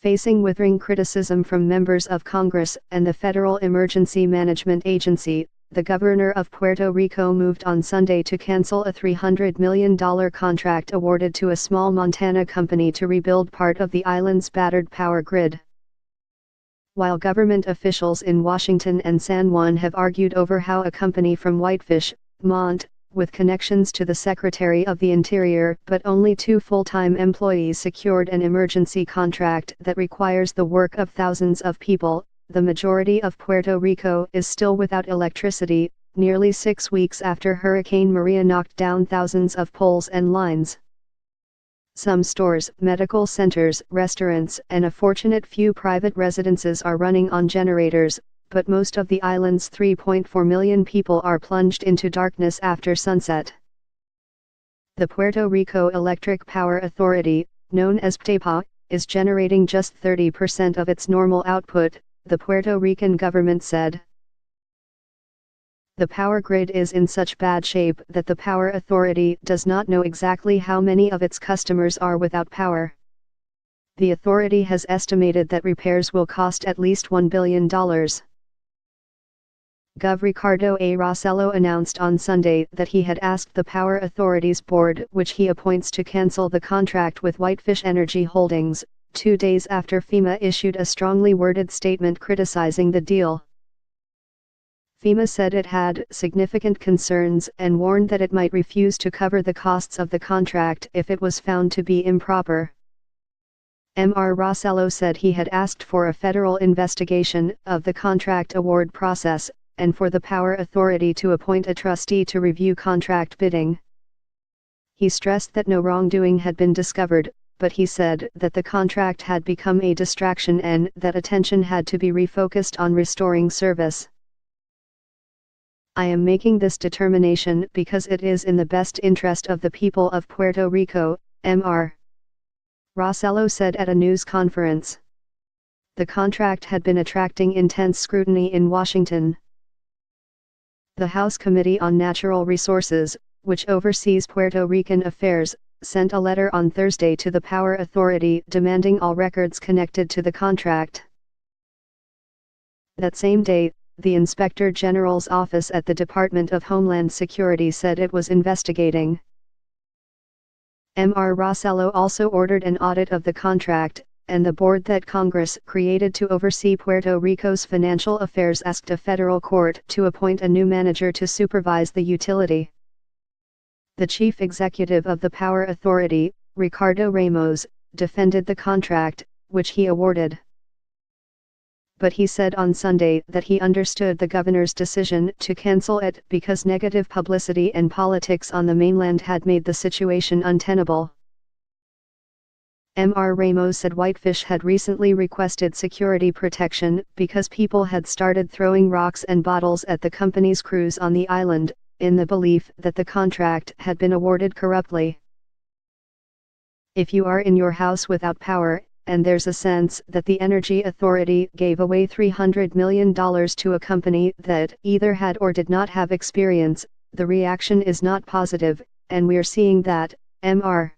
Facing withering criticism from members of Congress and the Federal Emergency Management Agency, the governor of Puerto Rico moved on Sunday to cancel a $300 million contract awarded to a small Montana company to rebuild part of the island's battered power grid. While government officials in Washington and San Juan have argued over how a company from Whitefish, Mont, with connections to the Secretary of the Interior but only 2 full-time employees secured an emergency contract that requires the work of thousands of people, the majority of Puerto Rico is still without electricity, nearly 6 weeks after Hurricane Maria knocked down thousands of poles and lines. Some stores, medical centers, restaurants, and a fortunate few private residences are running on generators, but most of the island's 3.4 million people are plunged into darkness after sunset. The Puerto Rico Electric Power Authority, known as PTEPA, is generating just 30% of its normal output, the Puerto Rican government said. The power grid is in such bad shape that the Power Authority does not know exactly how many of its customers are without power. The authority has estimated that repairs will cost at least $1 billion. Gov. Ricardo A. Rossello announced on Sunday that he had asked the Power Authority's board, which he appoints, to cancel the contract with Whitefish Energy Holdings, 2 days after FEMA issued a strongly worded statement criticizing the deal. FEMA said it had significant concerns and warned that it might refuse to cover the costs of the contract if it was found to be improper. Mr. Rossello said he had asked for a federal investigation of the contract award process, and for the Power Authority to appoint a trustee to review contract bidding. He stressed that no wrongdoing had been discovered, but he said that the contract had become a distraction and that attention had to be refocused on restoring service. I am making this determination because it is in the best interest of the people of Puerto Rico, Mr. Rossello said at a news conference. The contract had been attracting intense scrutiny in Washington. The House Committee on Natural Resources, which oversees Puerto Rican affairs, sent a letter on Thursday to the Power Authority demanding all records connected to the contract. That same day, the Inspector General's office at the Department of Homeland Security said it was investigating. Mr. Rossello also ordered an audit of the contract, and the board that Congress created to oversee Puerto Rico's financial affairs asked a federal court to appoint a new manager to supervise the utility. The chief executive of the Power Authority, Ricardo Ramos, defended the contract, which he awarded. But he said on Sunday that he understood the governor's decision to cancel it because negative publicity and politics on the mainland had made the situation untenable. Mr. Ramos said Whitefish had recently requested security protection because people had started throwing rocks and bottles at the company's crews on the island, in the belief that the contract had been awarded corruptly. If you are in your house without power, and there's a sense that the Energy Authority gave away $300 million to a company that either had or did not have experience, the reaction is not positive, and we're seeing that, Mr.